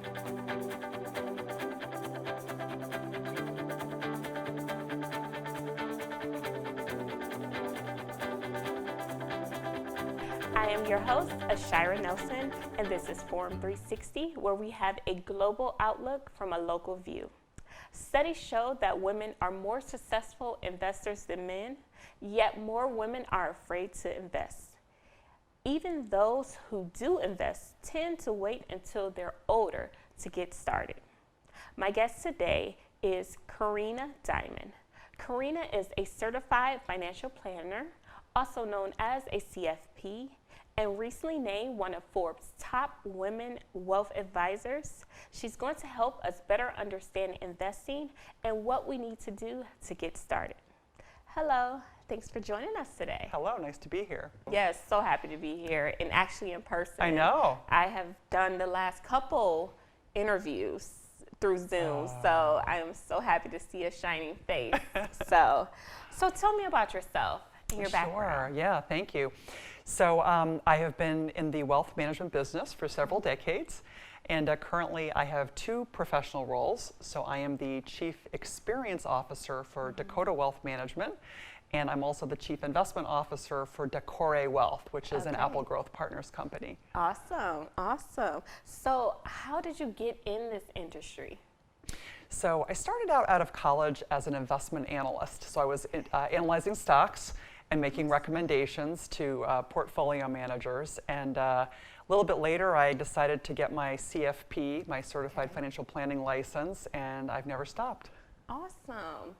I am your host, AShira Nelson, and this is Forum 360, where we have a global outlook from a local view. Studies show that women are more successful investors than men, yet more women are afraid to invest. Even those who do invest tend to wait until they're older to get started. My guest today is Carina Diamond. Carina is a certified financial planner, also known as a CFP, and recently named one of Forbes' top women wealth advisors. She's going to help us better understand investing and what we need to do to get started. Hello, thanks for joining us today. Hello, nice to be here. Yes, so happy to be here and actually in person. I know. I have done the last couple interviews through Zoom, so I am so happy to see a shining face. so tell me about yourself and your background. Sure, yeah, thank you. So I have been in the wealth management business for several decades, and currently I have two professional roles. So I am the Chief Experience Officer for Dakota Wealth Management, and I'm also the Chief Investment Officer for Decore Wealth, which is an Apple Growth Partners company. Awesome, awesome. So how did you get in this industry? So I started out of college as an investment analyst. So I was analyzing stocks and making recommendations to portfolio managers. And a little bit later, I decided to get my CFP, my Certified Financial Planning license, and I've never stopped. Awesome.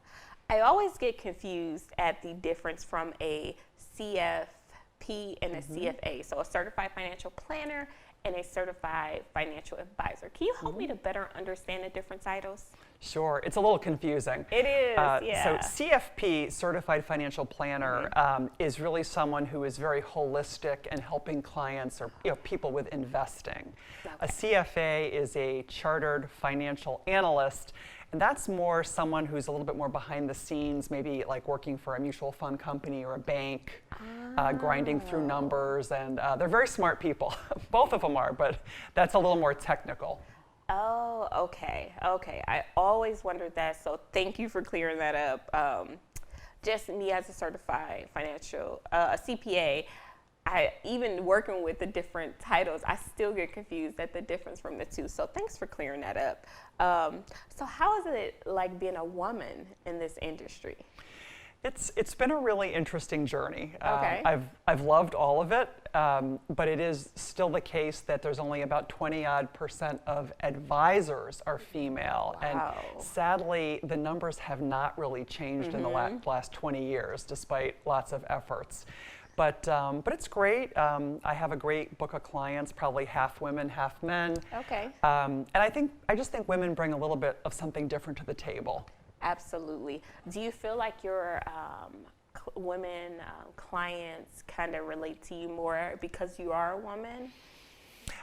I always get confused at the difference from a CFP and a CFA. So a Certified Financial Planner and a Certified Financial Advisor. Can you help me to better understand the different titles? Sure, it's a little confusing. It is, yeah. So CFP, Certified Financial Planner, is really someone who is very holistic and helping clients or people with investing. Okay. A CFA is a Chartered Financial Analyst, and that's more someone who's a little bit more behind the scenes, maybe like working for a mutual fund company or a bank, grinding through numbers, and they're very smart people. Both of them are, but that's a little more technical. Oh, okay. I always wondered that, so thank you for clearing that up. Just me as a certified financial, a CPA, even working with the different titles, I still get confused at the difference from the two. So thanks for clearing that up. So how is it like being a woman in this industry? It's been a really interesting journey. Okay. I've loved all of it, but it is still the case that there's only about 20% of advisors are female. Wow. And sadly, the numbers have not really changed in the last 20 years, despite lots of efforts. But it's great. I have a great book of clients, probably half women, half men. Okay. And I just think women bring a little bit of something different to the table. Absolutely. Do you feel like your women clients kind of relate to you more because you are a woman?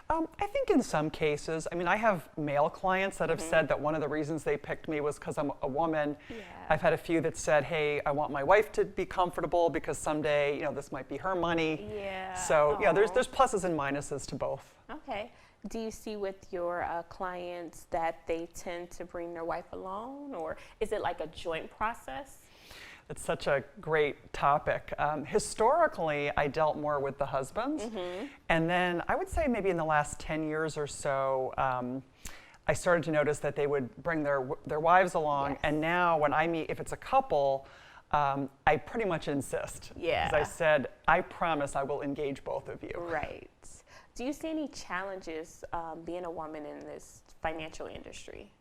I think in some cases, I mean, I have male clients that have said that one of the reasons they picked me was because I'm a woman. Yeah. I've had a few that said, hey, I want my wife to be comfortable because someday, this might be her money. Yeah. So, there's pluses and minuses to both. Okay. Do you see with your clients that they tend to bring their wife along, or is it like a joint process? It's such a great topic. Historically, I dealt more with the husbands. And then I would say maybe in the last 10 years or so, I started to notice that they would bring their wives along. Yes. And now when I meet, if it's a couple, I pretty much insist. Yeah. As I said, I promise I will engage both of you. Right. Do you see any challenges being a woman in this financial industry?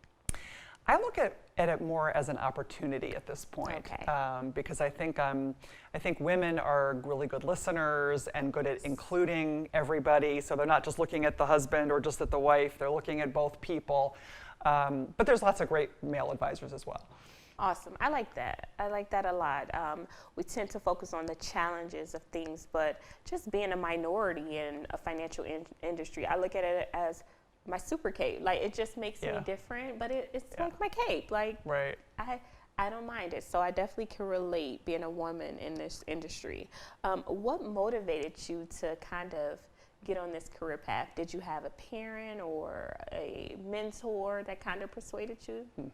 I look at it more as an opportunity at this point, Okay. Because I think women are really good listeners and good at including everybody. So they're not just looking at the husband or just at the wife; they're looking at both people. But there's lots of great male advisors as well. Awesome. I like that. I like that a lot. We tend to focus on the challenges of things, but just being a minority in a financial industry, I look at it as my super cape. Like, it just makes me different, but it's like my cape. Like, right. I don't mind it. So I definitely can relate being a woman in this industry. What motivated you to kind of get on this career path? Did you have a parent or a mentor that kind of persuaded you?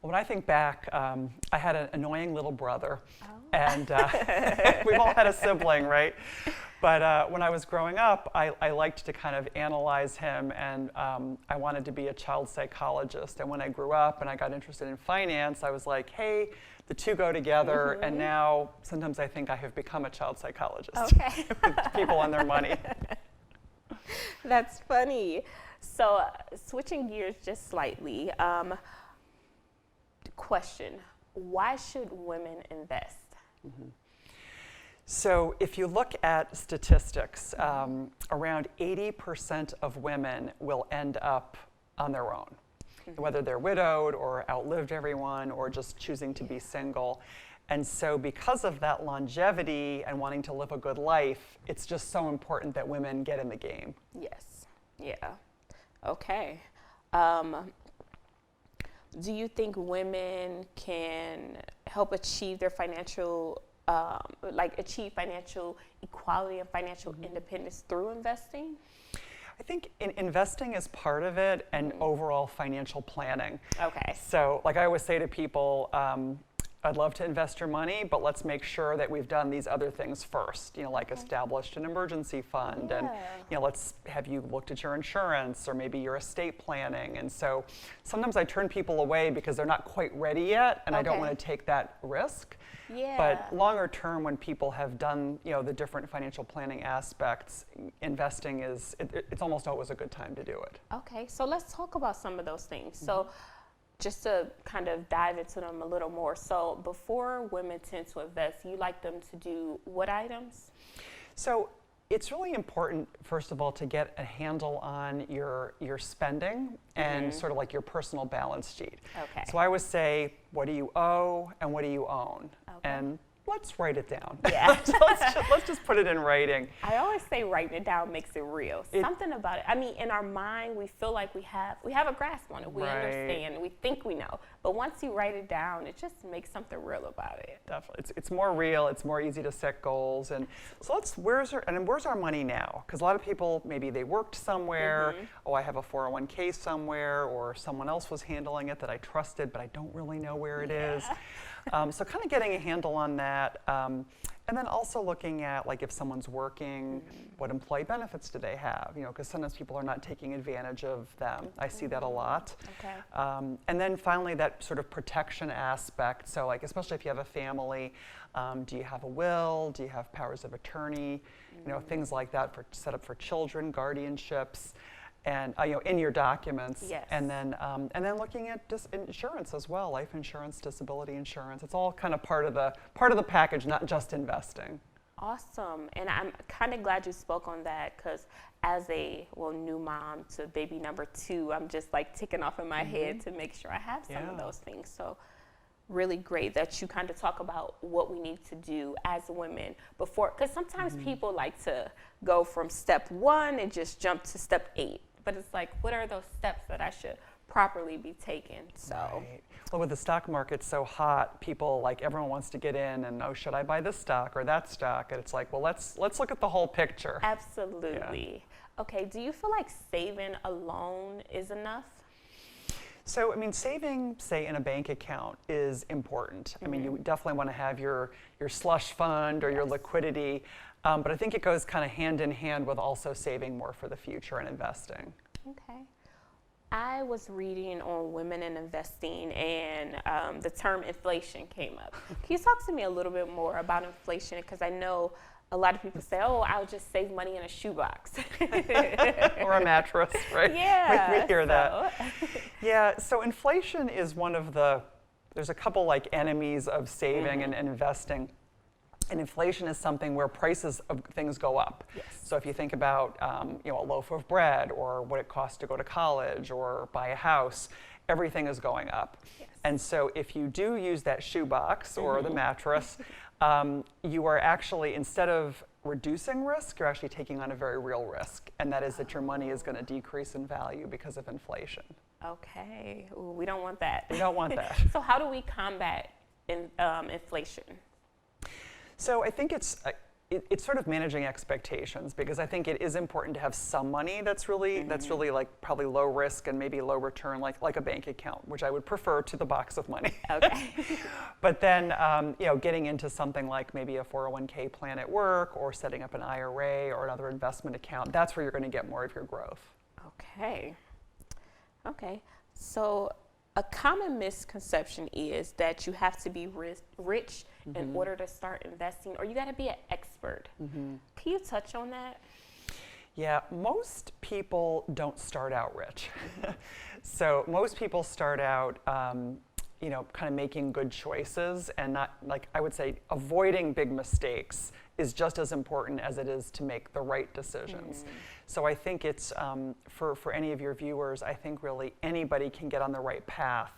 When I think back, I had an annoying little brother, Oh. and we've all had a sibling, right? But when I was growing up, I liked to kind of analyze him, and I wanted to be a child psychologist. And when I grew up and I got interested in finance, I was like, hey, the two go together, and now sometimes I think I have become a child psychologist Okay. with people and their money. That's funny. So switching gears just slightly, question, why should women invest? So if you look at statistics, around 80% of women will end up on their own, whether they're widowed or outlived everyone or just choosing to be single. And so because of that longevity and wanting to live a good life, it's just so important that women get in the game. Yes. Yeah. Okay. Do you think women can help achieve their financial, achieve financial equality and financial independence through investing? I think investing is part of it, and overall financial planning. Okay. So like I always say to people, I'd love to invest your money, but let's make sure that we've done these other things first, like established an emergency fund, and let's have you looked at your insurance or maybe your estate planning. And so sometimes I turn people away because they're not quite ready yet, and I don't want to take that risk. Yeah. But longer term, when people have done the different financial planning aspects, investing it's almost always a good time to do it. Okay, so let's talk about some of those things. So just to kind of dive into them a little more. So before women tend to invest, you like them to do what items? So it's really important, first of all, to get a handle on your spending and sort of like your personal balance sheet. Okay. So I always say, what do you owe and what do you own? Okay. And let's write it down. Yeah. So let's just put it in writing. I always say writing it down makes it real. Something about it. I mean, in our mind, we feel like we have a grasp on it. We understand. We think we know. But once you write it down, it just makes something real about it. Definitely, it's more real. It's more easy to set goals. And so where's our money now? Because a lot of people, maybe they worked somewhere. Oh, I have a 401k somewhere, or someone else was handling it that I trusted, but I don't really know where it is. So kind of getting a handle on that. And then also looking at, like, if someone's working, what employee benefits do they have? Because sometimes people are not taking advantage of them. I see that a lot. Okay. And then finally, that sort of protection aspect. So, like, especially if you have a family, do you have a will? Do you have powers of attorney? Things like that set up for children, guardianships. And in your documents, Yes. and then looking at insurance as well, life insurance, disability insurance. It's all kind of part of the package, not just investing. Awesome. And I'm kind of glad you spoke on that, because as a new mom to baby number 2, I'm just like ticking off in my head to make sure I have some of those things. So really great that you kind of talk about what we need to do as women before, because sometimes people like to go from step 1 and just jump to step 8. But it's like, what are those steps that I should properly be taking? So, right. Well, with the stock market so hot, people, like, everyone wants to get in and, should I buy this stock or that stock? And it's like, well, let's look at the whole picture. Absolutely. Yeah. Okay, do you feel like saving alone is enough? So, I mean, saving, say, in a bank account is important. I mean, you definitely want to have your slush fund or your liquidity, but I think it goes kind of hand in hand with also saving more for the future and investing. Okay. I was reading on women and investing, and the term inflation came up. Can you talk to me a little bit more about inflation? Because I know a lot of people say, oh, I'll just save money in a shoebox. Or a mattress, right? Yeah. We hear that. Yeah, so inflation is there's a couple like enemies of saving and investing. And inflation is something where prices of things go up. Yes. So if you think about a loaf of bread, or what it costs to go to college or buy a house, everything is going up. Yes. And so if you do use that shoebox or the mattress, you are actually, instead of reducing risk, you're actually taking on a very real risk, and that is that your money is going to decrease in value because of inflation. Okay. Ooh, we don't want that. We don't want that. So how do we combat inflation? So I think it's sort of managing expectations, because I think it is important to have some money that's really like probably low risk and maybe low return, like a bank account, which I would prefer to the box of money. Okay. But then getting into something like maybe a 401k plan at work, or setting up an IRA or another investment account, that's where you're going to get more of your growth. Okay. Okay. So a common misconception is that you have to be rich in order to start investing, or you got to be an expert. Can you touch on that? Yeah, most people don't start out rich. So most people start out, kind of making good choices, and not, like, I would say avoiding big mistakes is just as important as it is to make the right decisions. So I think it's, for any of your viewers, I think really anybody can get on the right path.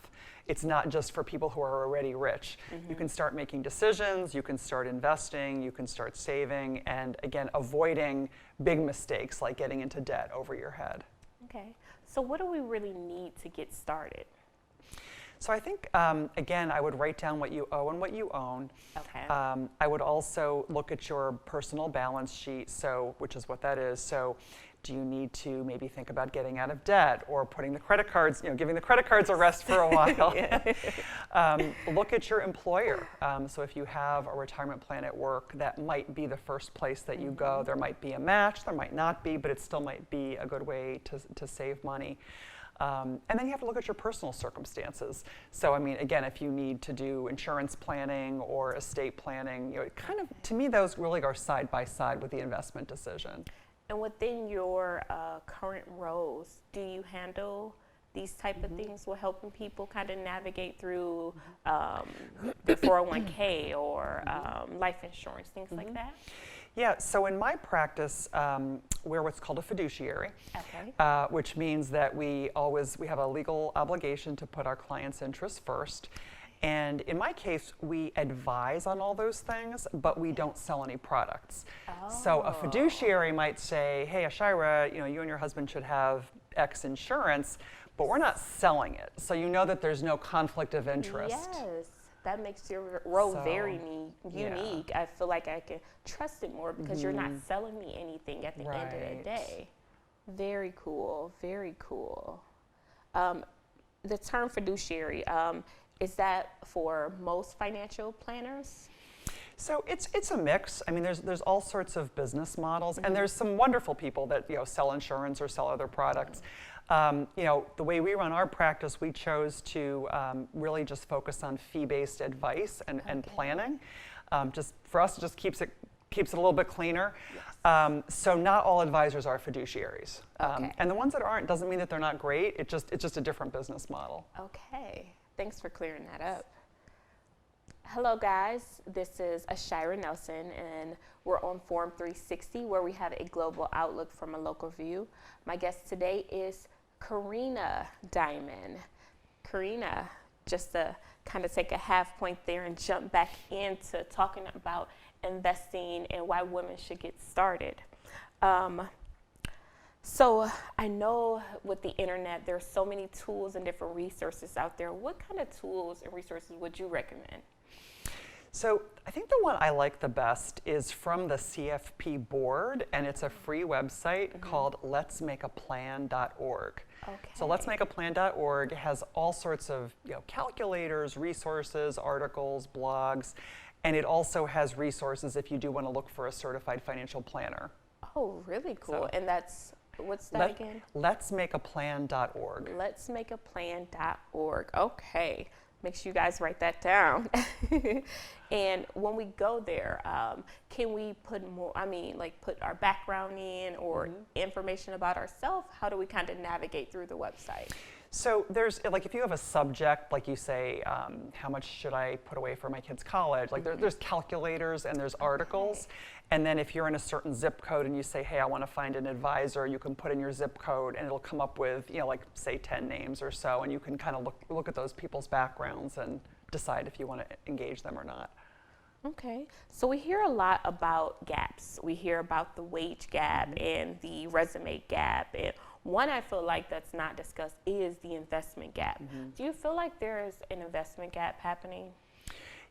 It's not just for people who are already rich. You can start making decisions, you can start investing, you can start saving, and again, avoiding big mistakes like getting into debt over your head. Okay. So what do we really need to get started? So I think, again, I would write down what you owe and what you own. Okay. I would also look at your personal balance sheet, which is what that is. So do you need to maybe think about getting out of debt, or putting the credit cards, giving the credit cards a rest for a while? Look at your employer. So if you have a retirement plan at work, that might be the first place that you go. There might be a match, there might not be, but it still might be a good way to save money. And then you have to look at your personal circumstances. So, I mean, again, if you need to do insurance planning or estate planning, kind of, to me, those really are side by side with the investment decision. And within your current roles, do you handle these type of things with helping people kind of navigate through the 401k or life insurance, things like that? Yeah, so in my practice, we're what's called a fiduciary, which means that we have a legal obligation to put our clients' interests first. And in my case, we advise on all those things, but we don't sell any products. So a fiduciary might say, hey, AshiRa, you and your husband should have X insurance, but we're not selling it. So you know that there's no conflict of interest. Yes, that makes your role very unique. Yeah. I feel like I can trust it more because you're not selling me anything at the end of the day. Very cool, very cool. The term fiduciary, is that for most financial planners? So it's a mix. I mean, there's all sorts of business models, and there's some wonderful people that sell insurance or sell other products. The way we run our practice, we chose to really just focus on fee-based advice and planning. Just for us, it just keeps it a little bit cleaner. Yes. So not all advisors are fiduciaries, and the ones that aren't doesn't mean that they're not great. It's just a different business model. Okay. Thanks for clearing that up. Hello guys, this is AShira Nelson, and we're on Forum 360, where we have a global outlook from a local view. My guest today is Carina Diamond. Carina, just to kind of take a half point there and jump back into talking about investing and why women should get started. So I know with the internet, there's so many tools and different resources out there. What kind of tools and resources would you recommend? So I think the one I like the best is from the CFP board, and it's a free website called letsmakeaplan.org. So letsmakeaplan.org has all sorts of calculators, resources, articles, blogs, and it also has resources if you do want to look for a certified financial planner. Oh, really cool. So, and that's, what's that again? Letsmakeaplan.org. Letsmakeaplan.org. Okay. Make sure you guys write that down. And when we go there, can we put more, put our background in or information about ourselves? How do we kind of navigate through the website? So there's, if you have a subject, like you say, how much should I put away for my kid's college? There's calculators and there's articles. And then if you're in a certain zip code and you say, hey, I want to find an advisor, you can put in your zip code and it'll come up with, say 10 names or so, and you can kind of look at those people's backgrounds and decide if you want to engage them or not. Okay, so we hear a lot about gaps. We hear about the wage gap and the resume gap, and one I feel like that's not discussed is the investment gap. Do you feel like there is an investment gap happening?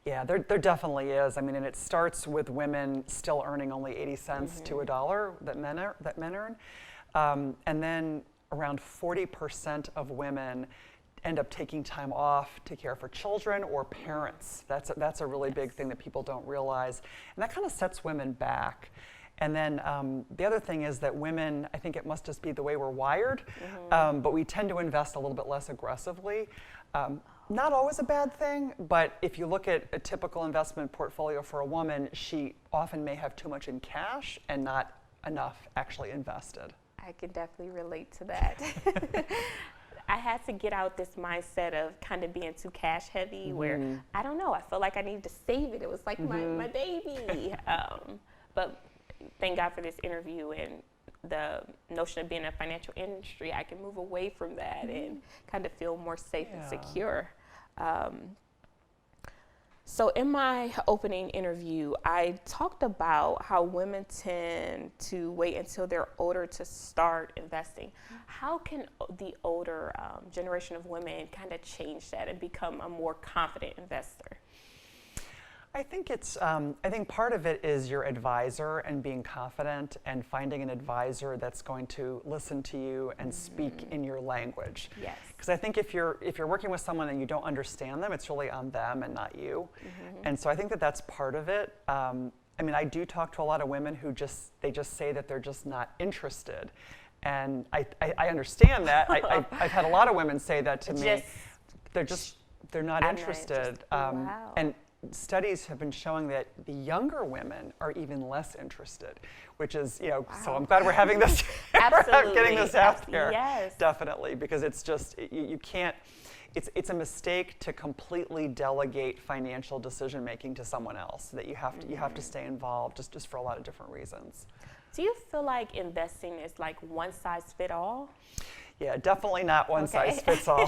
Yeah, there definitely is. I mean, and it starts with women still earning only 80 cents to a dollar that men earn. And then around 40% of women end up taking time off to care for children or parents. That's a really big thing that people don't realize. And that kind of sets women back. And then the other thing is that women, I think it must just be the way we're wired, but we tend to invest a little bit less aggressively. Not always a bad thing, but if you look at a typical investment portfolio for a woman, she often may have too much in cash and not enough actually invested. I can definitely relate to that. I had to get out this mindset of kind of being too cash heavy where, I don't know, I felt like I needed to save it. It was like my baby. But thank God for this interview and the notion of being in a financial industry. I can move away from that and kind of feel more safe and secure. So in my opening interview, I talked about how women tend to wait until they're older to start investing. How can the older generation of women kind of change that and become a more confident investor? I think I think part of it is your advisor and being confident and finding an advisor that's going to listen to you and speak in your language. Yes. Because I think if you're working with someone and you don't understand them, it's really on them and not you. And so I think that's part of it. I mean, I do talk to a lot of women who just say that they're just not interested. And I understand that. I've had a lot of women say that to me. They're not interested. Wow. And studies have been showing that the younger women are even less interested, which is, so I'm glad we're having this, Absolutely. getting this out there. Yes. Definitely, because it's just, you can't, it's a mistake to completely delegate financial decision making to someone else, that you have to stay involved just for a lot of different reasons. Do you feel like investing is like one size fit all? Yeah, definitely not one size fits all.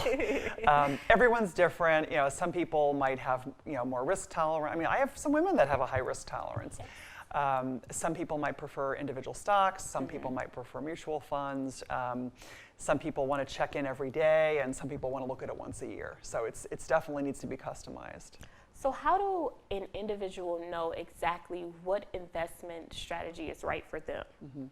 Everyone's different. Some people might have more risk tolerance. I mean, I have some women that have a high risk tolerance. Some people might prefer individual stocks. Some people might prefer mutual funds. Some people want to check in every day, and some people want to look at it once a year. So it's definitely needs to be customized. So how do an individual know exactly what investment strategy is right for them?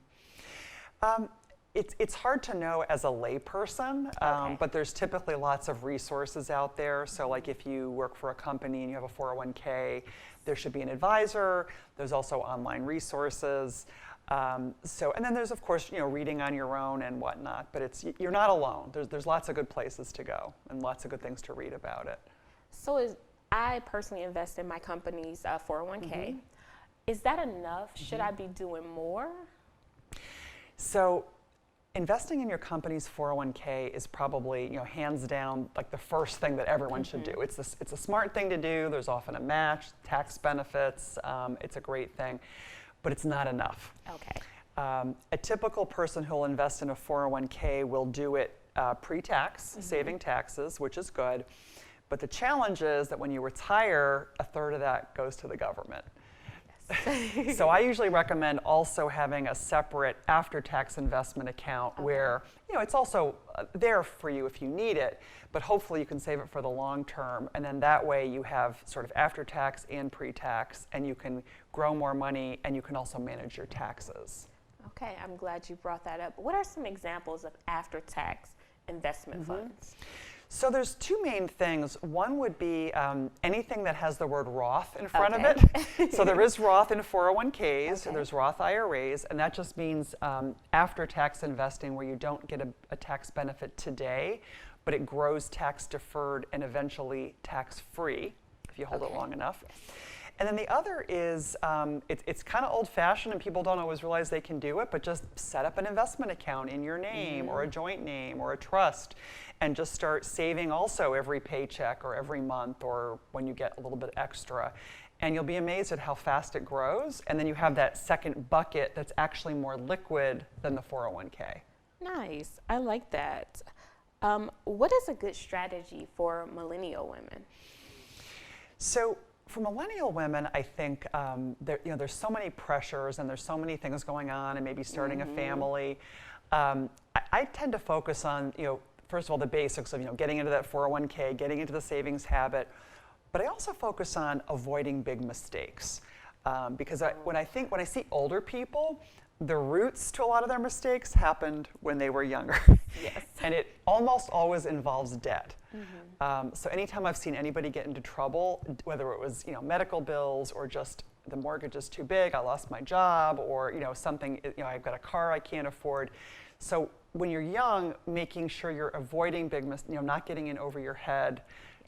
It's hard to know as a layperson, but there's typically lots of resources out there. So like if you work for a company and you have a 401k, there should be an advisor. There's also online resources. And then there's, of course, reading on your own and whatnot, but you're not alone. There's lots of good places to go and lots of good things to read about it. So I personally invest in my company's 401k. Is that enough? Should I be doing more? So investing in your company's 401k is probably, hands down, like the first thing that everyone should do. It's a smart thing to do. There's often a match, tax benefits. It's a great thing, but it's not enough. Okay. A typical person who will invest in a 401k will do it pre-tax, saving taxes, which is good. But the challenge is that when you retire, a third of that goes to the government. So I usually recommend also having a separate after-tax investment account where, it's also there for you if you need it, but hopefully you can save it for the long term. And then that way you have sort of after-tax and pre-tax, and you can grow more money, and you can also manage your taxes. Okay, I'm glad you brought that up. What are some examples of after-tax investment funds? So there's two main things. One would be anything that has the word Roth in front of it. So there is Roth in 401ks, there's Roth IRAs, and that just means after-tax investing where you don't get a tax benefit today, but it grows tax deferred and eventually tax-free if you hold it long enough. And then the other is, it's kind of old-fashioned and people don't always realize they can do it, but just set up an investment account in your name or a joint name or a trust and just start saving also every paycheck or every month or when you get a little bit extra. And you'll be amazed at how fast it grows. And then you have that second bucket that's actually more liquid than the 401k. Nice. I like that. What is a good strategy for millennial women? So for millennial women, I think there's so many pressures and there's so many things going on and maybe starting a family. I tend to focus on, first of all, the basics of getting into that 401k, getting into the savings habit. But I also focus on avoiding big mistakes. Because when I see older people, the roots to a lot of their mistakes happened when they were younger. Yes. And it almost always involves debt. So anytime I've seen anybody get into trouble, whether it was medical bills or just the mortgage is too big, I lost my job, or something, I've got a car I can't afford. So when you're young, making sure you're avoiding big mistakes, not getting in over your head,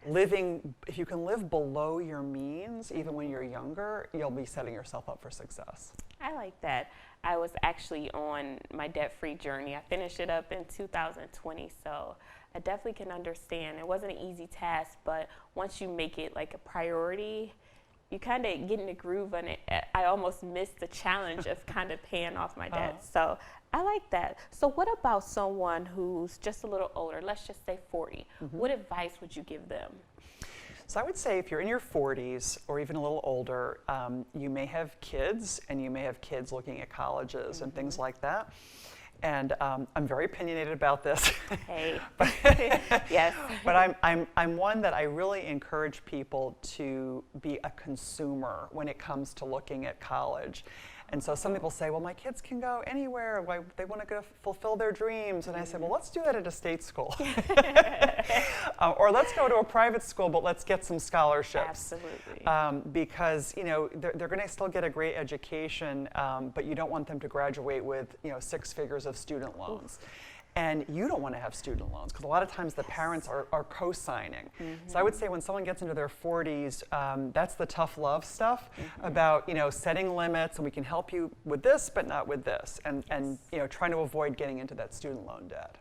living, if you can live below your means, even when you're younger, you'll be setting yourself up for success. I like that. I was actually on my debt-free journey. I finished it up in 2020, so I definitely can understand. It wasn't an easy task, but once you make it like a priority, you kind of get in the groove on it. I almost missed the challenge of kind of paying off my debt. So I like that. So what about someone who's just a little older, let's just say 40? What advice would you give them? So I would say if you're in your 40s or even a little older, you may have kids, and you may have kids looking at colleges and things like that. And I'm very opinionated about this. Hey. But yes. But I'm one that I really encourage people to be a consumer when it comes to looking at college. And so some people say, well, my kids can go anywhere. They want to go fulfill their dreams. And I said, well, let's do that at a state school. Or let's go to a private school, but let's get some scholarships. Absolutely. Because they're going to still get a great education, but you don't want them to graduate with 6 figures of student loans. And you don't want to have student loans, because a lot of times the parents are co-signing. So I would say when someone gets into their 40s, that's the tough love stuff about setting limits, and we can help you with this, but not with this, and trying to avoid getting into that student loan debt.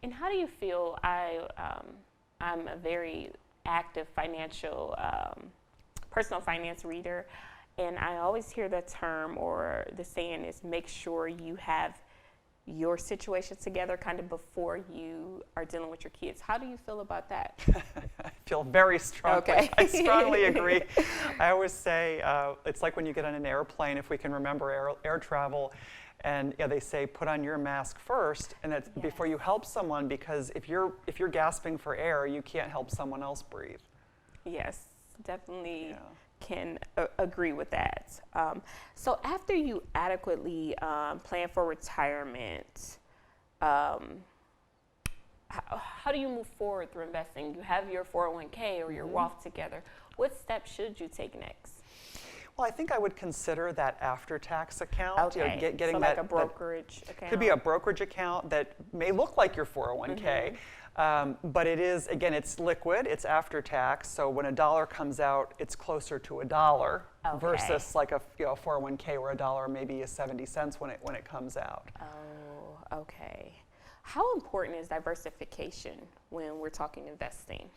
And how do you feel? I'm a very active personal finance reader, and I always hear the term or the saying is make sure you have your situation together kind of before you are dealing with your kids. How do you feel about that? I feel very strongly. Okay. I strongly agree. I always say it's like when you get on an airplane, if we can remember air travel, and they say put on your mask first, and that's before you help someone, because if you're gasping for air, you can't help someone else breathe. Yes, definitely. Can agree with that. So after you adequately plan for retirement, how do you move forward through investing? You have your 401k or your Roth together. What steps should you take next? Well, I think I would consider that after-tax account. Okay, Getting so that, like a brokerage account? Could be a brokerage account that may look like your 401k, but it is, again, it's liquid, it's after-tax, so when $1 comes out, it's closer to $1 versus like a 401k where $1 maybe is 70 cents when it comes out. Oh, okay. How important is diversification when we're talking investing?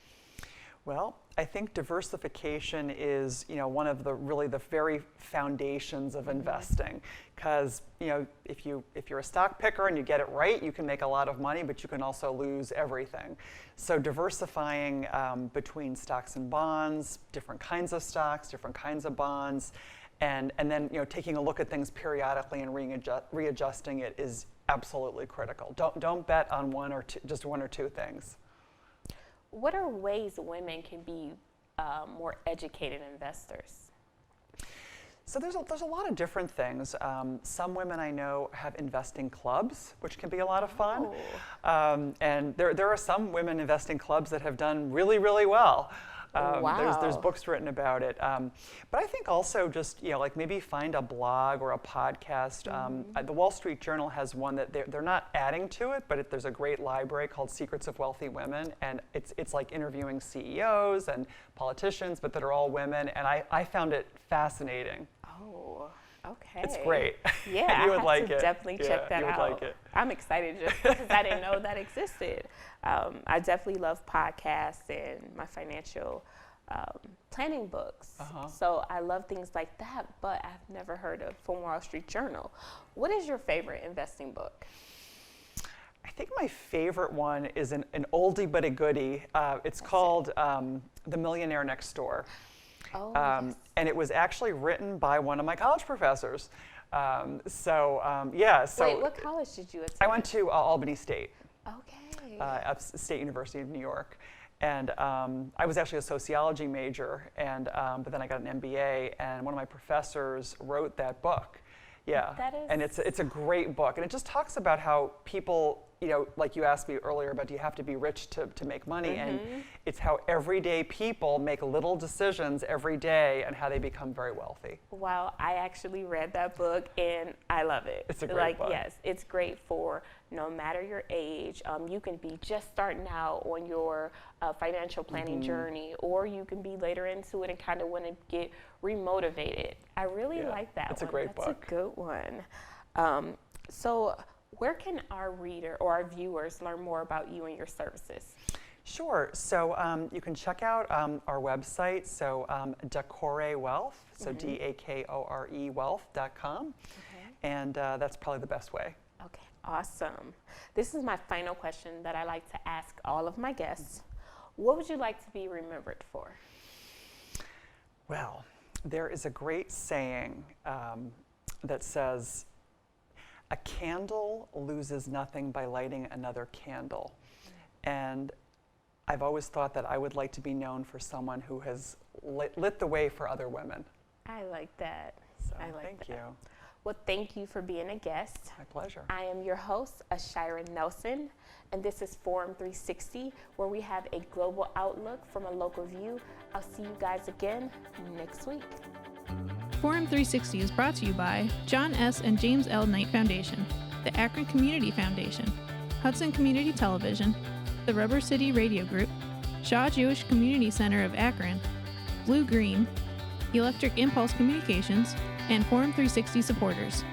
Well, I think diversification is, one of the very foundations of investing, because if you're a stock picker and you get it right, you can make a lot of money, but you can also lose everything. So diversifying between stocks and bonds, different kinds of stocks, different kinds of bonds, and then taking a look at things periodically and readjusting it is absolutely critical. Don't bet on just one or two things. What are ways women can be more educated investors? So there's a lot of different things. Some women I know have investing clubs, which can be a lot of fun. And there are some women investing clubs that have done really, really well. Wow. There's books written about it. But I think also just, like maybe find a blog or a podcast. The Wall Street Journal has one that they're not adding to it, but there's a great library called Secrets of Wealthy Women. And it's like interviewing CEOs and politicians, but that are all women. And I found it fascinating. Oh, okay. It's great. Yeah, You would I like have to it. definitely check that you would out. like it. I'm excited just because I didn't know that existed. I definitely love podcasts and my financial planning books. So I love things like that, but I've never heard of from Wall Street Journal. What is your favorite investing book? I think my favorite one is an oldie but a goodie. It's called The Millionaire Next Door. Oh, yes. And it was actually written by one of my college professors. Yeah. So wait, what college did you attend? I went to Albany State. Okay. State University of New York. And I was actually a sociology major, and but then I got an MBA, and one of my professors wrote that book. Yeah, and it's a great book, and it just talks about how people, you know, like you asked me earlier about, do you have to be rich to make money? And it's how everyday people make little decisions every day and how they become very wealthy. Wow, I actually read that book and I love it. It's a great book. Yes, it's great for no matter your age. You can be just starting out on your financial planning journey, or you can be later into it and kind of want to get remotivated. I really like that one. It's a great book. That's a good one. So where can our reader or our viewers learn more about you and your services? Sure. So you can check out our website, so Dakore Wealth, so DAKORE wealth.com, and that's probably the best way. Okay, awesome. This is my final question that I like to ask all of my guests. What would you like to be remembered for? Well, there is a great saying that says, "A candle loses nothing by lighting another candle." And I've always thought that I would like to be known for someone who has lit the way for other women. I like that. So I like thank that. you. Well, thank you for being a guest. My pleasure. I am your host, AShira Nelson, and this is Forum 360, where we have a global outlook from a local view. I'll see you guys again next week. Forum 360 is brought to you by John S. and James L. Knight Foundation, the Akron Community Foundation, Hudson Community Television, the Rubber City Radio Group, Shaw Jewish Community Center of Akron, Blue Green, Electric Impulse Communications, and Forum 360 supporters.